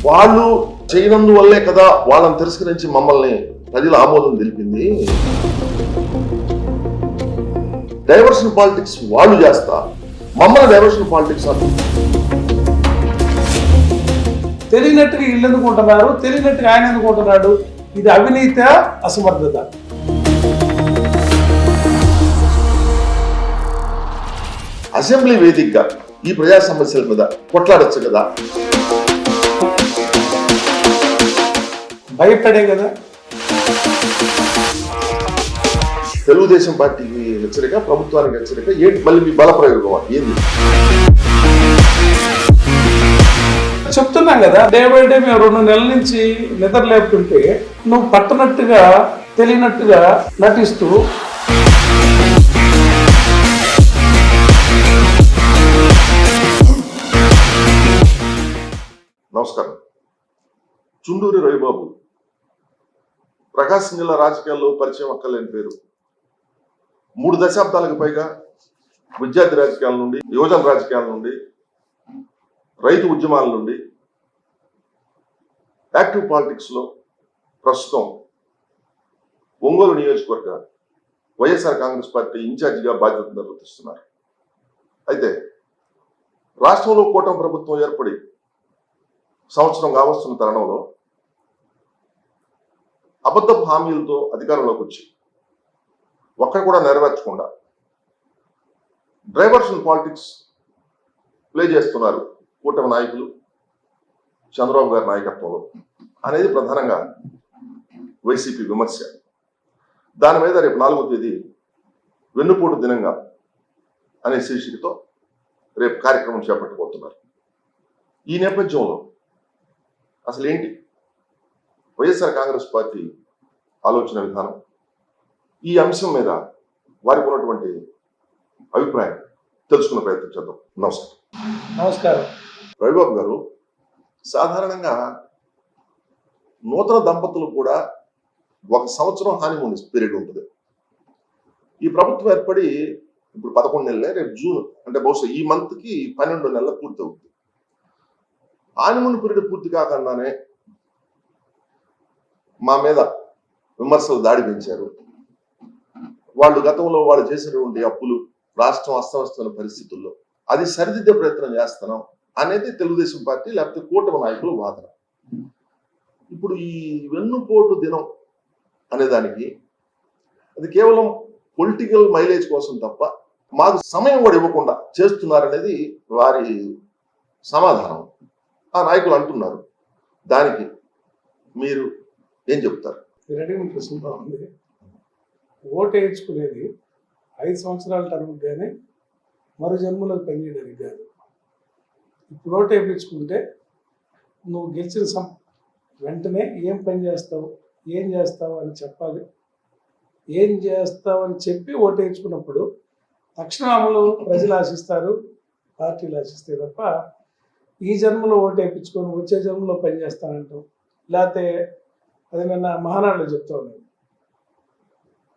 వాళ్ళు చేయనందువల్లే కదా వాళ్ళని తిరస్కరించి మమ్మల్ని ప్రజల ఆమోదం తెలిపింది. డైవర్షన్ పాలిటిక్స్ వాళ్ళు చేస్తా మమ్మల్ని డైవర్షన్ పాలిటిక్స్ తెలియనట్టుగా ఇల్లు ఎందుకుంటున్నారు, తెలియనట్టుగా ఆయన ఎందుకుంటున్నాడు. ఇది అవినీత, అసమర్థత. అసెంబ్లీ వేదికగా ఈ ప్రజా సమస్యల మీద కొట్లాడచ్చు కదా. భయపడే కదా. తెలుగుదేశం పార్టీకి హెచ్చరిక, ప్రభుత్వానికి హెచ్చరిక. ఏంటి మళ్ళీ మీ బల ప్రయోగం ఏంది? చెప్తున్నాం కదా, డే బై డే మేము 2 నెలల నుంచి నిద్ర లేపుతుంటే నువ్వు పట్టనట్టుగా తెలియనట్టుగా నటిస్తూ నమస్కారం. చుండూరి రవిబాబు ప్రకాశం జిల్లా రాజకీయాల్లో పరిచయం అక్కర్లేని పేరు. 3 దశాబ్దాలకు పైగా విద్యార్థి రాజకీయాల నుండి, యువజన రాజకీయాల నుండి, రైతు ఉద్యమాల నుండి యాక్టివ్ పాలిటిక్స్ లో ప్రస్తుతం ఒంగోలు నియోజకవర్గ వైఎస్ఆర్ కాంగ్రెస్ పార్టీ ఇన్ఛార్జిగా బాధ్యత నిర్వర్తిస్తున్నారు. అయితే రాష్ట్రంలో కూటమి ప్రభుత్వం ఏర్పడి సంవత్సరం కావస్తున్న తరుణంలో అబద్ధపు హామీలతో అధికారంలోకి వచ్చి ఒక్కడ కూడా నెరవేర్చకుండా డైవర్షన్ పాలిటిక్స్ ప్లే చేస్తున్నారు కూటమి నాయకులు చంద్రబాబు గారి నాయకత్వంలో అనేది ప్రధానంగా వైసీపీ విమర్శ. దాని మీద రేపు 4వ తేదీ వెన్నుపోటు దినంగా అనే శీర్షికతో రేపు కార్యక్రమం చేపట్టబోతున్నారు. ఈ నేపథ్యంలో అసలు ఏంటి వైఎస్ఆర్ కాంగ్రెస్ పార్టీ ఆలోచన విధానం, ఈ అంశం మీద వారికి ఉన్నటువంటి అభిప్రాయం తెలుసుకునే ప్రయత్నం చేద్దాం. నమస్కారం. నమస్కారం. రవిబాబు గారు, సాధారణంగా నూతన దంపతులు కూడా 1 సంవత్సరం హానీమూన్ పీరియడ్ ఉంటుంది. ఈ ప్రభుత్వం ఏర్పడి ఇప్పుడు 11 నెలలే. రేపు జూన్ అంటే బహుశా ఈ మంత్ కి 12 నెలలు పూర్తి అవుతుంది. హానీమూన్ పీరియడ్ పూర్తి కాకుండానే మా మీద విమర్శలు దాడి పెంచారు. వాళ్ళు గతంలో వాళ్ళు చేసినటువంటి అప్పులు, రాష్ట్రం అస్తవ్యస్తమైన పరిస్థితుల్లో అది సరిదిద్దే ప్రయత్నం చేస్తున్నాం అనేది తెలుగుదేశం పార్టీ లేకపోతే కూటమి నాయకులు వాదన. ఇప్పుడు ఈ వెన్నుపోటు దినం అనేదానికి అది కేవలం పొలిటికల్ మైలేజ్ కోసం తప్ప మాకు సమయం కూడా ఇవ్వకుండా చేస్తున్నారనేది వారి సమాధానం. ఆ నాయకులు అంటున్నారు. దానికి మీరు ఏం చెప్తారు? మీరు అడిగిన ప్రశ్న బాగుంది. ఓటు వేయించుకునేది 5 సంవత్సరాల టర్మ్ కానీ మరో జన్మలో పనిచేయడానికి కాదు. ఇప్పుడు ఓటు వేయించుకుంటే నువ్వు గెలిచిన వెంటనే ఏం పని చేస్తావు, ఏం చేస్తావు అని చెప్పాలి. ఏం చేస్తావు అని చెప్పి ఓటు వేయించుకున్నప్పుడు తక్షణ అమలు ప్రజలు ఆశిస్తారు, పార్టీలు ఆశిస్తాయి తప్ప ఈ జన్మలో ఓటు వేయించుకొని వచ్చే జన్మలో పని చేస్తానంటావు. లేకపోతే అది నిన్న మహానాడులో చెప్తా ఉన్నాను,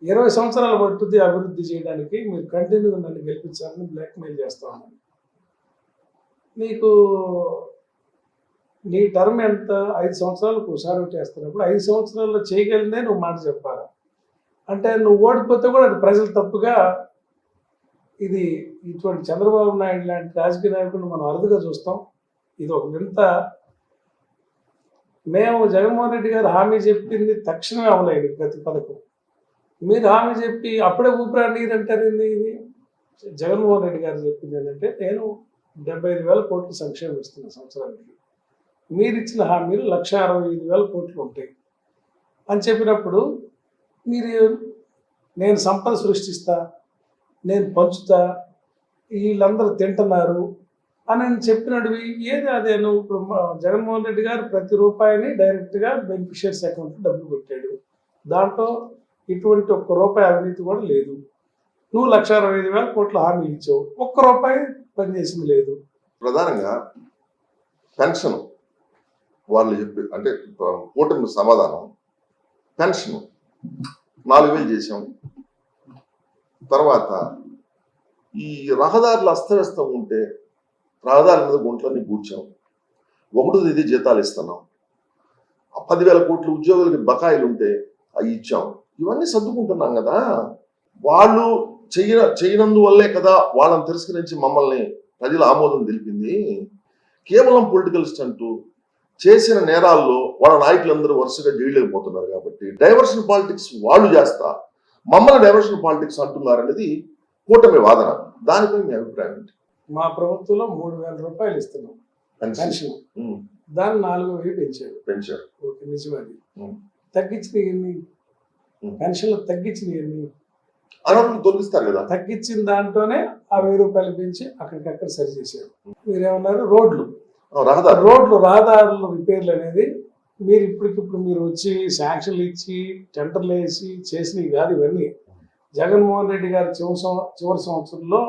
20 సంవత్సరాలు పట్టుద్ది అభివృద్ధి చేయడానికి, మీరు కంటిన్యూగా నన్ను గెలిపించాలని బ్లాక్మెయిల్ చేస్తా ఉన్నాను. నీకు నీ టర్మ్ ఎంత? 5 సంవత్సరాలకు ఒకసారి వేస్తున్నప్పుడు 5 సంవత్సరాల్లో చేయగలిగితే నువ్వు మాట చెప్పాలి. అంటే నువ్వు ఓడిపోతే కూడా అది ప్రజలు తప్పుగా, ఇది ఇటువంటి చంద్రబాబు నాయుడు లాంటి రాజకీయ నాయకులను మనం అరుదుగా చూస్తాం. ఇది ఒక వింత. మేము జగన్మోహన్ రెడ్డి గారు హామీ చెప్పింది తక్షణమే అమలైంది ప్రతి పథకం. మీరు హామీ చెప్పి అప్పుడే ఊపిరా నీరంటారు. ఇది జగన్మోహన్ రెడ్డి గారు చెప్పింది ఏంటంటే, నేను 75,000 కోట్లు సంక్షేమం ఇస్తున్న సంవత్సరానికి, మీరు ఇచ్చిన హామీలు 1,65,000 కోట్లు ఉంటాయి అని చెప్పినప్పుడు మీరు నేను సంపద సృష్టిస్తా, నేను పంచుతా, వీళ్ళందరూ తింటున్నారు అని చెప్పినవి ఏది? అదే నువ్వు ఇప్పుడు జగన్మోహన్ రెడ్డి గారు ప్రతి రూపాయిని డైరెక్ట్గా బెనిఫిషియర్స్ అకౌంట్లో డబ్బులు పెట్టాడు. దాంట్లో ఇటువంటి ₹1 అవినీతి కూడా లేదు. నువ్వు 1,65,000 కోట్ల హామీలు ఇచ్చావు, ₹1 పనిచేసింది లేదు. ప్రధానంగా పెన్షన్ వాళ్ళు చెప్పి అంటే కూటమి సమాధానం, పెన్షన్ 4,000 చేసాం. తర్వాత ఈ రహదారులు అస్తవ్యస్తం ఉంటే రహదారుల మీద గుంట్లన్నీ పూడ్చాం. ఒకటో తేదీ జీతాలు ఇస్తున్నాం, 10,000 కోట్ల ఉద్యోగులకి బకాయిలు ఉంటే అవి ఇచ్చాం. ఇవన్నీ సర్దుకుంటున్నాం కదా. వాళ్ళు చేయనందువల్లే కదా వాళ్ళని తిరస్కరించి మమ్మల్ని ప్రజల ఆమోదం తెలిపింది. కేవలం పొలిటికల్ స్టంట్ చేసిన నేరాల్లో వాళ్ళ నాయకులందరూ వరుసగా జైలుకి పోతున్నారు కాబట్టి డైవర్షన్ పాలిటిక్స్ వాళ్ళు చేస్తా మమ్మల్ని డైవర్షన్ పాలిటిక్స్ అంటున్నారనేది కూటమి వాదన. దానిపై మీ అభిప్రాయం ఏంటి? మా ప్రభుత్వంలో 3,000 రూపాయలు ఇస్తున్నాం పెన్షన్, దాన్ని 4,000 పెంచారు. ఓకే, నిజమది. తగ్గించిన ఎన్ని పెన్షన్లు తగ్గించిన ఎన్ని అనర్హులు తొలగిస్తారు కదా. తగ్గించిన దాంట్లోనే ఆ 1,000 రూపాయలు పెంచి అక్కడికక్కడ సరి చేశారు. మీరేమన్నారు? రహదారులు రిపేర్లు అనేది మీరు ఇప్పటికిప్పుడు మీరు వచ్చి శాంక్షన్లు ఇచ్చి టెండర్లు వేసి చేసినవి కాదు. ఇవన్నీ జగన్మోహన్ రెడ్డి గారి చివరి సంవత్సరంలో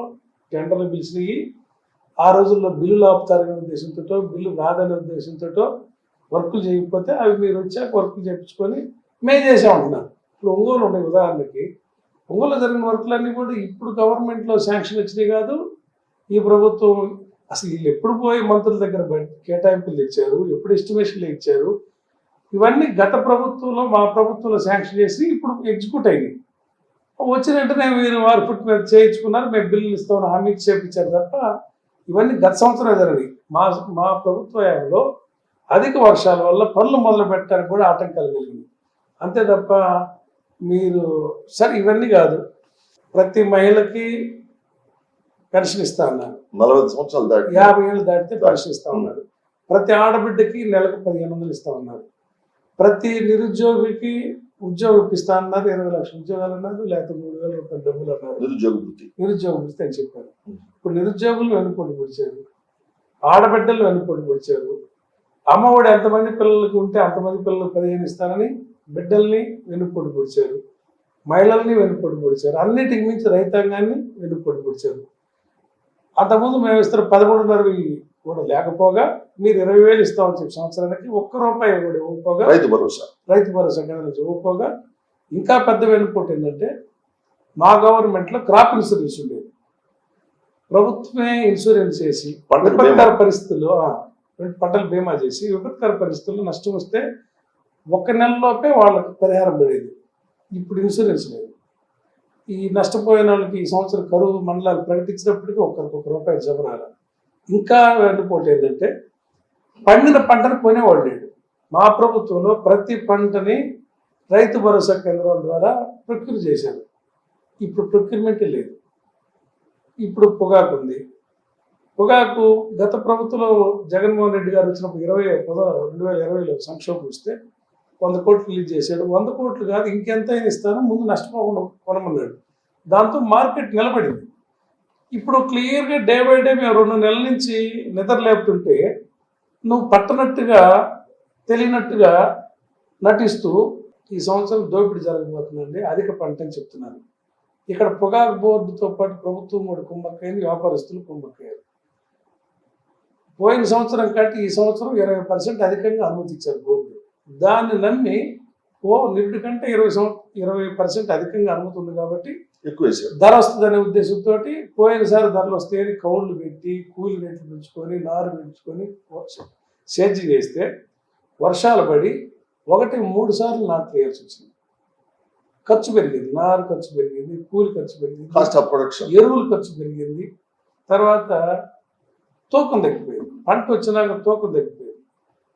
టెండర్లు పిలిచినవి. ఆ రోజుల్లో బిల్లులు ఆపుతారనే ఉద్దేశంతో, బిల్లు రాదనే ఉద్దేశంతో వర్కులు చేయకపోతే అవి మీరు వచ్చాక వర్కులు చేయించుకొని మేము చేసామంటున్నారు. ఇప్పుడు ఒంగోలు ఉండే ఉదాహరణకి, ఒంగోలులో జరిగిన వర్కులన్నీ కూడా ఇప్పుడు గవర్నమెంట్లో శాంక్షన్ వచ్చినాయి కాదు. ఈ ప్రభుత్వం అసలు వీళ్ళు ఎప్పుడు పోయి మంత్రుల దగ్గర కేటాయింపులు ఇచ్చారు, ఎప్పుడు ఎస్టిమేషన్లు ఇచ్చారు, ఇవన్నీ గత ప్రభుత్వంలో మా ప్రభుత్వంలో శాంక్షన్ చేసి ఇప్పుడు ఎగ్జిక్యూట్ అయ్యింది. వచ్చిన వెంటనే మీరు వారి పుట్టి మీద చేయించుకున్నారు, మేము బిల్లులు ఇస్తామని హామీ చేయించారు తప్ప ఇవన్నీ గత సంవత్సరం జరిగినాయి. మా ప్రభుత్వంలో అధిక వర్షాల వల్ల పనులు మొదలు పెట్టడానికి కూడా ఆటంకాలు కలిగింది. అంతే తప్ప మీరు సరే ఇవన్నీ కాదు. ప్రతి మహిళకి పెన్షన్ ఇస్తా ఉన్నారు, 40 సంవత్సరాలు దాటి 50 ఏళ్ళు దాటితే పెన్షన్ ఇస్తా ఉన్నారు. ప్రతి ఆడబిడ్డకి నెలకు 1,500 ఇస్తా ఉన్నారు. ప్రతి నిరుద్యోగికి ఉద్యోగం ఇప్పిస్తా అన్నారు. 20 లక్షల ఉద్యోగాలు అన్నారు, లేకపోతే 3,000 రూపాయల డబ్బులు అన్నారు. నిరుద్యోగ వృత్తి అని చెప్పారు. ఇప్పుడు నిరుద్యోగులు వెనుపోటు పొడిచారు, ఆడబిడ్డలు వెనుపోటు పొడిచారు. అమ్మఒడి ఎంతమంది పిల్లలకి ఉంటే అంతమంది పిల్లలకు 15 ఇస్తానని బిడ్డల్ని వెనుపోటు పొడిచారు, మహిళల్ని వెనుపోటు పొడిచారు. అన్నిటికి మించి రైతాంగాన్ని వెనుపోటు పొడిచారు. అంతకుముందు మేము ఇస్తున్న 13,500 కూడా లేకపోగా మీరు 20,000 ఇస్తామని చెప్పి సంవత్సరానికి ₹1 కూడా ఇవ్వకపోగా, రైతు భరోసా కింద నుంచి ఇవ్వకపోగా, ఇంకా పెద్ద వెనుపోటు ఏంటంటే మా గవర్నమెంట్లో క్రాప్ ఇన్సూరెన్స్ ఉండేది. ప్రభుత్వమే ఇన్సూరెన్స్ చేసి విపత్కర పరిస్థితుల్లో పంటల బీమా చేసి విపత్కర పరిస్థితుల్లో నష్టం వస్తే 1 నెలలోపే వాళ్ళకి పరిహారం పడేది. ఇప్పుడు ఇన్సూరెన్స్ లేదు. ఈ నష్టపోయిన వాళ్ళకి ఈ సంవత్సరం కరువు మండలాలు ప్రకటించినప్పటికీ ₹1 జమ రాలి. ఇంకా వెన్నుపోటు ఏంటంటే పండిన పంటను కొనేవాళ్ళు లేడు. మా ప్రభుత్వంలో ప్రతి పంటని రైతు భరోసా కేంద్రాల ద్వారా ప్రొక్యూర్ చేశారు. ఇప్పుడు ప్రొక్యూర్మెంట్ లేదు. ఇప్పుడు పొగాకు ఉంది. పొగాకు గత ప్రభుత్వంలో జగన్మోహన్ రెడ్డి గారు వచ్చినప్పుడు 2020లో సంక్షోభం వస్తే 100 కోట్లు రిలీజ్ చేశాడు. 100 కోట్లు కాదు, ఇంకెంత ఇస్తాను, ముందు నష్టపోకుండా కొనమన్నాడు. దాంతో మార్కెట్ నిలబడింది. ఇప్పుడు క్లియర్గా డే బై డే మేము 2 నెలల నుంచి నిద్ర లేపుతుంటే నువ్వు పట్టనట్టుగా తెలియనట్టుగా నటిస్తూ ఈ సంవత్సరం దోపిడీ జరగబోతుందండి, అధిక పంట అని చెప్తున్నారు. ఇక్కడ పొగాకు బోర్డుతో పాటు ప్రభుత్వం కూడా కుమ్మక్కైంది, వ్యాపారస్తులు కుమ్మక్కయ్యారు. పోయిన సంవత్సరం కంటే ఈ సంవత్సరం 20% అధికంగా అనుమతించారు బోర్డు. దాన్ని నమ్మి నిరుడి కంటే 20% అధికంగా అనుమతి ఉంది కాబట్టి ఎక్కువ ధర వస్తుందనే ఉద్దేశంతో పోయినసారి ధరలు వస్తాయని కౌళ్ళు పెట్టి కూలి రేట్లు పెంచుకొని నారు పెంచుకొని సేద్యం చేస్తే వర్షాలు పడి 3 సార్లు నాటు వేయాల్సి వచ్చింది. ఖర్చు పెరిగింది, నారు ఖర్చు పెరిగింది, కూలి ఖర్చు పెరిగింది, ఎరువులు ఖర్చు పెరిగింది. తర్వాత తూకం తగ్గిపోయింది. పంట వచ్చినాక తూకం తగ్గిపోయింది.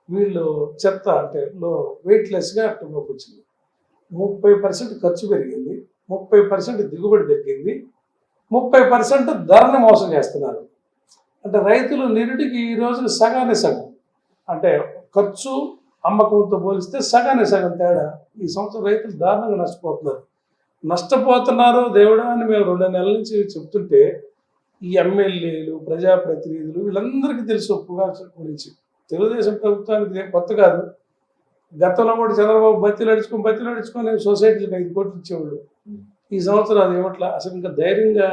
వీళ్ళు చెత్త అంటే వెయిట్లెస్గా అట్టులోకి వచ్చింది. 30% ఖర్చు పెరిగింది, 30% దిగుబడి తగ్గింది, 30% ధరని మోసం చేస్తున్నారు. అంటే రైతులు నిరుడికి ఈ రోజున సగానే సగం, అంటే ఖర్చు అమ్మకంతో పోలిస్తే సగానే సగం తేడా. ఈ సంవత్సరం రైతులు దారుణంగా నష్టపోతున్నారు దేవుడా అని మేము 2 నెలల నుంచి చెప్తుంటే ఈ ఎమ్మెల్యేలు ప్రజాప్రతినిధులు వీళ్ళందరికీ తెలుసు పొగాకు గురించి. తెలుగుదేశం ప్రభుత్వానికి కొత్త కాదు. గతంలో కూడా చంద్రబాబు బతి నడుచుకొని సొసైటీలకు 5 కోట్లు ఇచ్చేవాళ్ళు. ఈ సంవత్సరం అది ఏమట్లా. అసలు ఇంకా ధైర్యంగా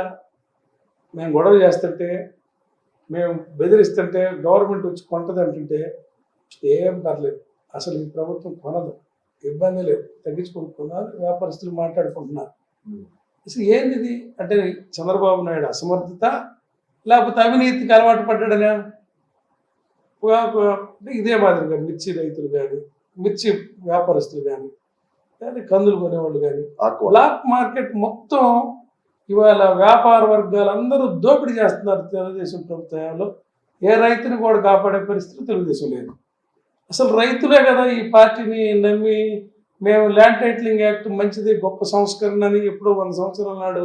మేము గొడవ చేస్తుంటే, మేము బెదిరిస్తుంటే గవర్నమెంట్ వచ్చి కొంటది అంటుంటే ఏం పర్లేదు, అసలు ఈ ప్రభుత్వం కొనదు, ఇబ్బంది లేదు, తగ్గించుకుంటున్నారు, వ్యాపారస్తులు మాట్లాడుకుంటున్నారు. అసలు ఏంది ఇది అంటే చంద్రబాబు నాయుడు అసమర్థత లేకపోతే అవినీతికి అలవాటు పడ్డాడనే? ఇదే మాదిరిగా మిర్చి రైతులు కానీ, మిర్చి వ్యాపారస్తులు కానీ, లేదా కందులు కొనేవాళ్ళు కానీ, ఆక్వా బ్లాక్ మార్కెట్ మొత్తం ఇవాళ వ్యాపార వర్గాలు అందరూ దోపిడీ చేస్తున్నారు తెలుగుదేశం ప్రభుత్వంలో. ఏ రైతుని కూడా కాపాడే పరిస్థితి తెలుగుదేశం లేదు. అసలు రైతులే కదా ఈ పార్టీని నమ్మి మేము ల్యాండ్ టైటిలింగ్ యాక్ట్ మంచిది గొప్ప సంస్కరణ అని ఎప్పుడో 100 సంవత్సరాల నాడు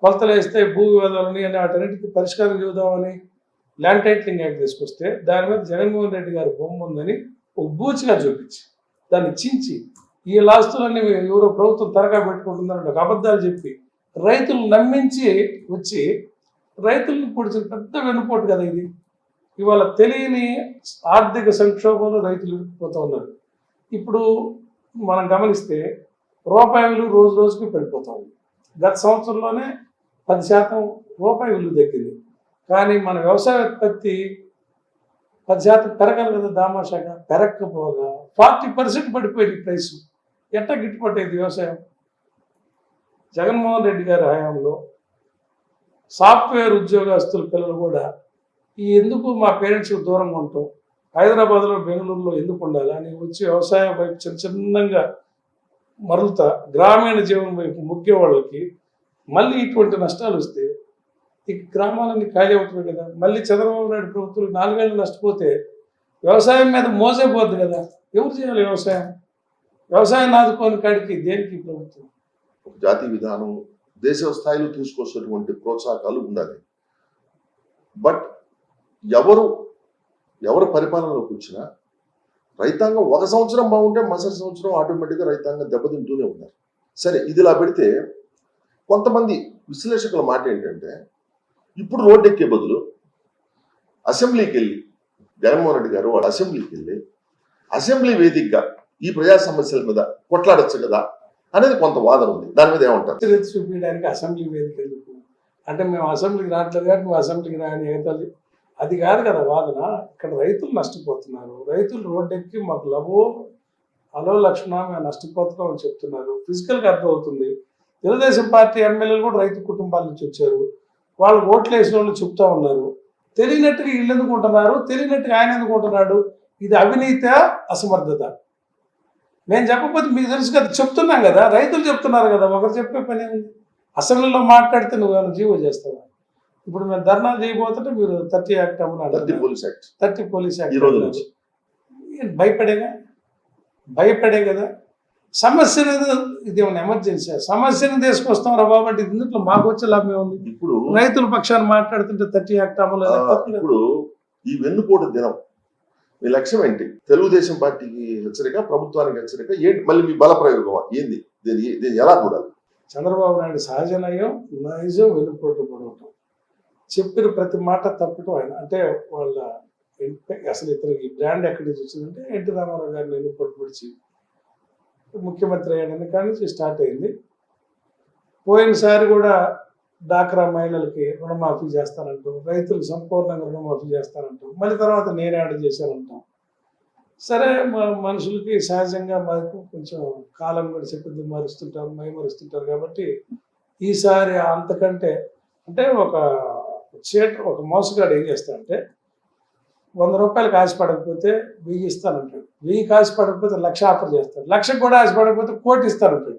కొలతలు వేస్తే భూ వివాదాలని అని వాటన్నిటికీ పరిష్కారం చూద్దామని ల్యాండ్ టైటిలింగ్ యాక్ట్ తీసుకొస్తే దాని మీద జగన్మోహన్ రెడ్డి గారి బొమ్మ ఉందని ఒక బూచిగా చూపించి దాన్ని చించి ఈ ఆస్తులన్నీ ఎవరో ప్రభుత్వం తరగా పెట్టుకుంటుందని ఒక అబద్ధాలు చెప్పి రైతులు నమ్మించి వచ్చి రైతులను పొడిచిన పెద్ద వెనుపోటు కదా ఇది. ఇవాళ తెలియని ఆర్థిక సంక్షోభంలో రైతులు ఇరుక్కుపోతూ ఉన్నారు. ఇప్పుడు మనం గమనిస్తే రూపాయి విలువ రోజు రోజుకి పడిపోతా ఉంది. గత సంవత్సరంలోనే 10% రూపాయి విలువ తగ్గింది. కానీ మన వ్యవసాయ ఉత్పత్తి 10% పెరగాలి కదా, దామాషాగా పెరగకపోగా 40% పడిపోయింది ప్రైస్. ఎట్లా గిట్టుబాటు అయింది వ్యవసాయం? జగన్మోహన్ రెడ్డి గారి హయాంలో సాఫ్ట్వేర్ ఉద్యోగస్తుల పిల్లలు కూడా ఈ ఎందుకు మా పేరెంట్స్కి దూరంగా ఉంటాం, హైదరాబాద్లో బెంగళూరులో ఎందుకు ఉండాలి అని వచ్చి వ్యవసాయం వైపు చిన్నగా మరలుతా గ్రామీణ జీవనం వైపు ముఖ్య వాళ్ళకి మళ్ళీ ఇటువంటి నష్టాలు వస్తే ఈ గ్రామాలన్నీ ఖాళీ అవుతుంది కదా. మళ్ళీ చంద్రబాబు నాయుడు ప్రభుత్వం 4 ఏళ్ళు నష్టపోతే వ్యవసాయం మీద మోసైపోద్ది కదా. ఎవరు చేయాలి వ్యవసాయం? వ్యవసాయం ఆదుకోని కాడికి దేనికి ప్రభుత్వం? ఒక జాతీయ విధానం దేశ స్థాయిలో తీసుకొచ్చినటువంటి ప్రోత్సాహకాలు ఉండాలి. బట్ ఎవరు పరిపాలనలోకి వచ్చినా రైతాంగం ఒక సంవత్సరం బాగుంటే మరుసటి సంవత్సరం ఆటోమేటిక్గా రైతాంగం దెబ్బతింటూనే ఉన్నారు. సరే, ఇదిలా పెడితే కొంతమంది విశ్లేషకుల మాట ఏంటంటే ఇప్పుడు రోడ్డు ఎక్కే బదులు అసెంబ్లీకి వెళ్ళి జగన్మోహన్ రెడ్డి గారు వాడు అసెంబ్లీకి వెళ్ళి అసెంబ్లీ వేదికగా ఈ ప్రజా సమస్యల మీద కొట్లాడచ్చు కదా అనేది కొంత వాదన ఉంది. దాని మీద ఏమంటారు? చూపించడానికి అసెంబ్లీ వేదిక ఎందుకు అంటే మేము అసెంబ్లీకి రావట్లేదు కాబట్టి నువ్వు అసెంబ్లీకి రాని ఎగతాళి అది కాదు కదా వాదన. ఇక్కడ రైతులు నష్టపోతున్నారు. రైతులు రోడ్డు ఎక్కి మాకు అలో లక్షణ మేము నష్టపోతున్నాం అని చెప్తున్నారు. ఫిజికల్గా అర్థమవుతుంది. తెలుగుదేశం పార్టీ ఎమ్మెల్యేలు కూడా రైతు కుటుంబాల నుంచి వచ్చారు. వాళ్ళు ఓట్లు వేసిన వాళ్ళు చెప్తా ఉన్నారు. తెలియనట్టుగా వీళ్ళు ఎందుకు ఉంటున్నారు, తెలియనట్టుగా ఆయన ఎందుకు ఉంటున్నాడు? ఇది అవినీత, అసమర్థత. నేను చెప్పకపోతే మీకు తెలుసు కదా, చెప్తున్నాం కదా, రైతులు చెప్తున్నారు కదా. ఒకరు చెప్పే పని ఉంది. అసెంబ్లీలో మాట్లాడితే నువ్వు ఏమైనా జీవో చేస్తావా? ఇప్పుడు మేము ధర్నాలు చేయబోతుంటే మీరు 30 యాక్ట్ అన్నారు, 30 పోలీస్ యాక్ట్. భయపడే కదా. సమస్యను ఇది ఏమైనా ఎమర్జెన్సీ సమస్యను తీసుకొస్తాం రా బాబు అంటే ఇందులో మాకు వచ్చే లాభం ఉంది. ఇప్పుడు రైతుల పక్షాన్ని మాట్లాడుతుంటే 30 యాక్ట్ అమలు. ఇప్పుడు ఈ వెన్నుపోటు దినం మీ లక్ష్యం ఏంటి? తెలుగుదేశం పార్టీకి హెచ్చరిక, ప్రభుత్వానికి హెచ్చరిక ఏంటి? మళ్ళీ మీ బల ప్రయోగం ఏంది? దీన్ని ఎలా చూడాలి? చంద్రబాబు నాయుడు సహజ నైజం వెన్నుపోటు పడవటం, చెప్పిన ప్రతి మాట తప్పటం. ఆయన అంటే వాళ్ళ అసలు ఇతనికి బ్రాండ్ ఎక్కడి నుంచి వచ్చిందంటే ఎన్టీ రామారావు గారిని వెన్నుపోటు పొడిచి ముఖ్యమంత్రి అయ్యాడని కానీ నుంచి స్టార్ట్ అయింది. పోయినసారి కూడా డాక్రా మహిళలకి రుణమాఫీ చేస్తానంటాం, రైతులకు సంపూర్ణంగా రుణమాఫీ చేస్తానంటాం, మళ్ళీ తర్వాత నేను యాడ్ చేశానంటాం. సరే, మనుషులకి సహజంగా మనకు కొంచెం కాలం కూడా చెప్పింది మరుస్తుంటారు, మైమరుస్తుంటారు. కాబట్టి ఈసారి అంతకంటే అంటే ఒక మోసగాడు ఏం చేస్తాడంటే 100 రూపాయలకు ఆశపడకపోతే 1000 ఇస్తానంటాడు, 1000కి ఆశపడకపోతే 1,00,000 ఆఫర్ చేస్తాడు, 1,00,000 కూడా ఆశపడకపోతే 1,00,00,000 ఇస్తానంటాడు.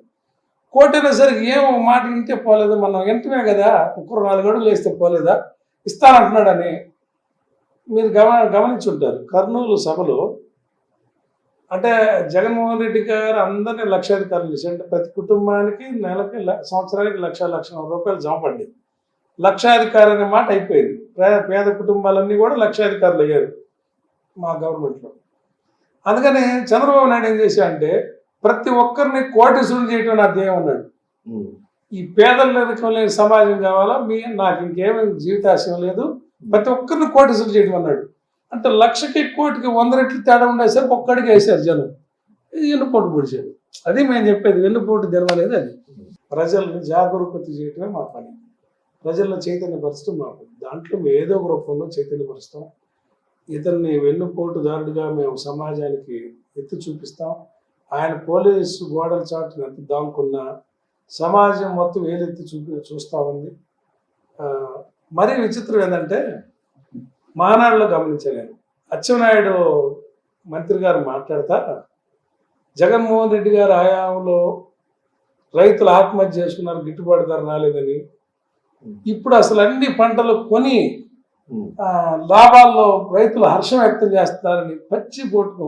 1,00,00,000 అయినా సరే ఏమో మాట వింటే పోలేదు, మనం వింటమే కదా, ఒక్కరు 4 అడుగులు వేస్తే పోలేదా, ఇస్తానంటున్నాడని. మీరు గమనించి ఉంటారు కర్నూలు సభలో. అంటే జగన్మోహన్ రెడ్డి గారు అందరినీ లక్షాధికారులు చేశారు. అంటే ప్రతి కుటుంబానికి నెలకి సంవత్సరానికి 1,00,000 రూపాయలు జమ పడ్డాయి. లక్షాధికారి అనే మాట అయిపోయింది. పేద కుటుంబాలన్నీ కూడా లక్షాధికారులు అయ్యారు మా గవర్నమెంట్లో. అందుకని చంద్రబాబు నాయుడు ఏం చేశాడంటే ప్రతి ఒక్కరిని కోటీశ్వరులు చేయటం నా ధ్యేయం అన్నాడు. ఈ పేదల లేని సమాజం కావాలా, నాకు ఇంకేమీ జీవితాశయం లేదు, ప్రతి ఒక్కరిని కోటీశ్వరులు చేయటం అన్నాడు. అంటే 1,00,000కి 1,00,00,000కి 100 రెట్లు తేడా ఉండేసరికి ఒక్కడికి వేసారు జనం, వెన్నుపోటు పొడిచాడు. అది మేము చెప్పేది, వెన్నుపోటు దినం అనేది అది. ప్రజల్ని జాగరూకత చేయటమే మా పని, ప్రజల్లో చైతన్యపరచడం మా పని. దాంట్లో మేము ఏదో ఒక రూపంలో చైతన్యపరుస్తాం. ఇతన్ని వెన్నుపోటుదారుడిగా మేము సమాజానికి ఎత్తి చూపిస్తాం. ఆయన పోలీసు గోడల చాటును ఎంత దాముకున్నా సమాజం మొత్తం వేలెత్తి చూస్తూ ఉంది. మరీ విచిత్రం ఏంటంటే మహానాడులో గమనించాను నేను, అచ్చెన్నాయుడు మంత్రి గారు మాట్లాడతా జగన్మోహన్ రెడ్డి గారి హయాంలో రైతులు ఆత్మహత్య చేసుకున్నారు, గిట్టుబాటు ధర రాలేదని. ఇప్పుడు అసలు అన్ని పంటలు కొని లాభాల్లో రైతులు హర్షం వ్యక్తం చేస్తున్నారని పచ్చి పోటుకు.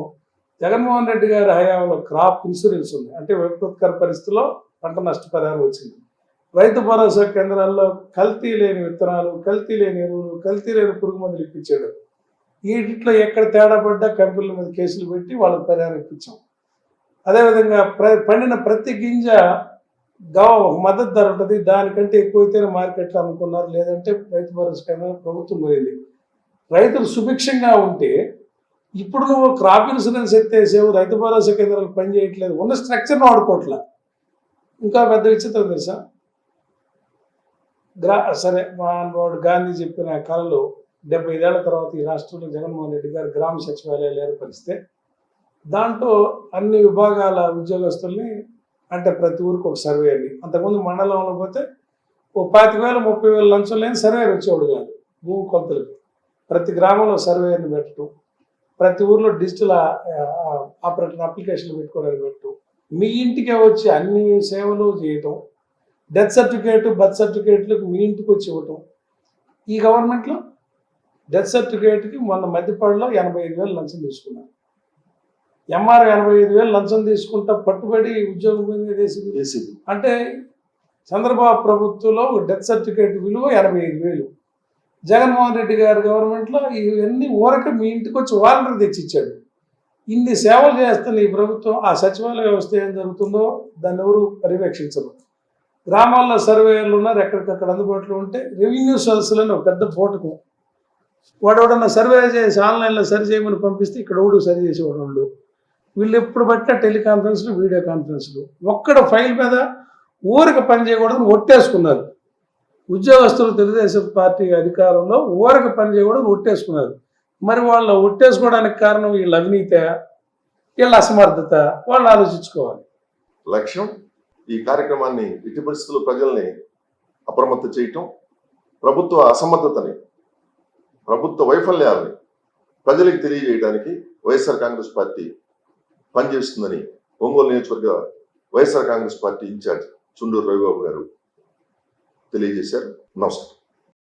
జగన్మోహన్ రెడ్డి గారి హయాంలో క్రాప్ ఇన్సూరెన్స్ ఉంది, అంటే విపత్కర పరిస్థితుల్లో పంట నష్టపరిహారం వచ్చింది. రైతు భరోసా కేంద్రాల్లో కల్తీ లేని విత్తనాలు, కల్తీ లేని ఎరువులు, కల్తీ లేని పురుగు మందులు ఇప్పించాడు. వీటిలో ఎక్కడ తేడా పడ్డా కంపెనీల మీద కేసులు పెట్టి వాళ్ళకి పరిహారం ఇప్పించాం. అదేవిధంగా పండిన ప్రతి గింజ మద్దతు ధర ఉంటుంది, దానికంటే ఎక్కువైతేనే మార్కెట్లో అమ్ముకున్నారు, లేదంటే రైతు భరోసా కేంద్రాలు ప్రభుత్వం పోయింది. రైతులు సుభిక్షంగా ఉంటే ఇప్పుడు నువ్వు క్రాప్ ఇన్సూరెన్స్ ఎత్తేసేవు, రైతు భరోసా కేంద్రాలు పనిచేయట్లేదు, ఉన్న స్ట్రక్చర్ను వాడుకోవట్లా. ఇంకా పెద్ద విచిత్రం తెలుసా, సరే వాడు గాంధీ చెప్పిన కళలు 75 ఏళ్ల తర్వాత ఈ రాష్ట్రంలో జగన్మోహన్ రెడ్డి గారు గ్రామ సచివాలయాలు ఏర్పరిస్తే దాంట్లో అన్ని విభాగాల ఉద్యోగస్తుల్ని, అంటే ప్రతి ఊరికి ఒక సర్వేని, అంతకుముందు మండలంలో పోతే ఓ 25,000 30,000 లంచం లేని సర్వేర్ వచ్చేవాడు కాదు భూమి కొలతలకి. ప్రతి గ్రామంలో సర్వేని పెట్టడం, ప్రతి ఊర్లో డిజిటల్ ఆపరేటర్ అప్లికేషన్లు పెట్టుకోవడానికి పెట్టడం, మీ ఇంటికే వచ్చి అన్ని సేవలు చేయటం, డెత్ సర్టిఫికేట్ బర్త్ సర్టిఫికేట్లకు మీ ఇంటికి వచ్చి ఇవ్వటం. ఈ గవర్నమెంట్లో డెత్ సర్టిఫికేట్కి మొన్న మధ్యపాడులో 85,000 లంచం తీసుకున్నారు. ఎంఆర్ 85,000 లంచం తీసుకుంటా పట్టుబడి ఉద్యోగం చేసి, అంటే చంద్రబాబు ప్రభుత్వంలో డెత్ సర్టిఫికేట్ విలువ 85,000. జగన్మోహన్ రెడ్డి గారి గవర్నమెంట్లో ఇవన్నీ ఊరక మీ ఇంటికి వచ్చి వాలంటీర్ తెచ్చిచ్చాడు. ఇన్ని సేవలు చేస్తున్న ఈ ప్రభుత్వం, ఆ సచివాలయ వ్యవస్థ ఏం జరుగుతుందో దాన్ని ఎవరు పర్యవేక్షించరు. గ్రామాల్లో సర్వేయర్లు ఉన్నారు, ఎక్కడికక్కడ అందుబాటులో ఉంటే రెవెన్యూ సదస్సులని ఒక పెద్ద ఫోటోకు వాడు ఎవడన్నా సర్వే చేసి ఆన్లైన్లో సరి చేయమని పంపిస్తే ఇక్కడ ఎవడు సరి చేసేవాడు ఉండు. వీళ్ళు ఎప్పుడు బట్టిన టెలికాన్ఫరెన్స్లు, వీడియో కాన్ఫరెన్స్లు, ఒక్కడ ఫైల్ మీద ఊరికి పని చేయకూడదని ఒట్టేసుకున్నారు. ఉద్యోగస్తులు తెలుగుదేశం పార్టీ అధికారంలో ఊరికి పని చేయకూడదని ఒట్టేసుకున్నారు. మరి వాళ్ళు ఒట్టేసుకోవడానికి కారణం వీళ్ళ అవినీతి, వీళ్ళ అసమర్థత, వాళ్ళు ఆలోచించుకోవాలి. లక్ష్యం ఈ కార్యక్రమాన్ని ఇటు పరిస్థితుల్లో ప్రజల్ని అప్రమత్తం చేయటం, ప్రభుత్వ అసమర్థతని, ప్రభుత్వ వైఫల్యాలని ప్రజలకు తెలియజేయడానికి వైఎస్ఆర్ కాంగ్రెస్ పార్టీ పనిచేస్తుందని ఒంగోలు నియోజకవర్గ వైఎస్ఆర్ కాంగ్రెస్ పార్టీ ఇన్ఛార్జ్ చుండూరు రవిబాబు గారు తెలియజేశారు. నమస్కారం.